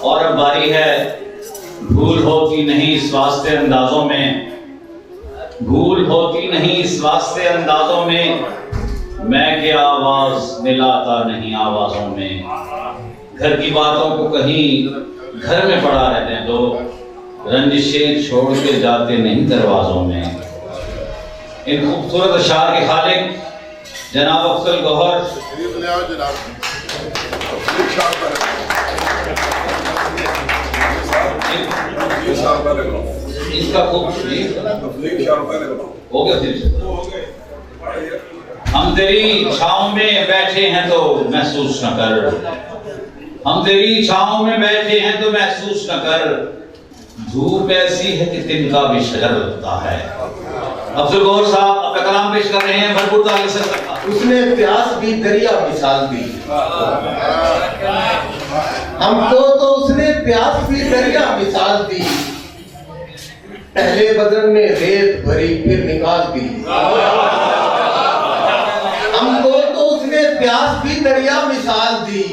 और अब बारी है भूल होती नहीं इस वास्ते अंदाजों में, भूल होती नहीं इस वास्ते अंदाजों में, मैं क्या आवाज मिलाता नहीं आवाजों में। घर की बातों को कहीं घर में पड़ा रहने दो, रंजिशें छोड़ के जाते नहीं दरवाजों में। इन खूबसूरत अशार के खालिक जनाब अफजल गौहर इसका खूब हो गया फिर। हम तेरी छाँव में बैठे हैं तो महसूस न कर, हम तेरी छाँव में बैठे हैं तो महसूस न कर, धूप ऐसी है कि तिनका भी शजर लगता है। अफजल गौहर साहब अपना कलाम पेश कर रहे हैं, भरपूर ताली से। उसने प्यास भी दरिया मिसाल दी, हमको तो उसने प्यास भी दरिया मिसाल दी, पहले बदन में रेत भरी फिर निकाल दी। हमको तो उसने प्यास भी दरिया मिसाल दी,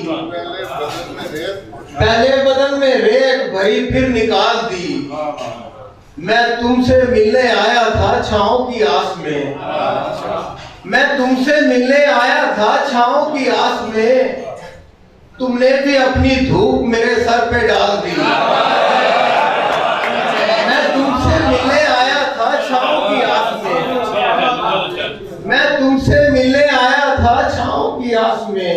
पहले बदन में रेत भरी फिर निकाल दी। मैं तुमसे मिलने आया था छाँव की आस में, मैं तुमसे मिलने आया था छाँव की आस में, तुमने भी अपनी धूप मेरे सर पे डाल दी। मैं तुमसे मिलने आया था छाँव की आस में, मैं तुमसे मिलने आया था छाँव की आस में,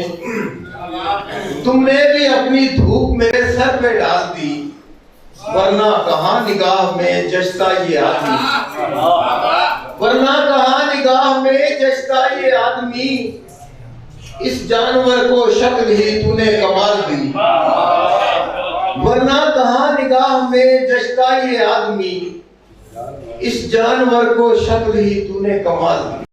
तुमने भी अपनी धूप मेरे सर पे डाल दी। वरना कहाँ निगाह में जचता ये आदमी, वरना कहाँ निगाह में जचता ये आदमी, इस जानवर को शक्ल ही तूने कमाल दी। वरना कहाँ निगाह में जचता ये आदमी, इस जानवर को शक्ल ही तूने कमाल दी।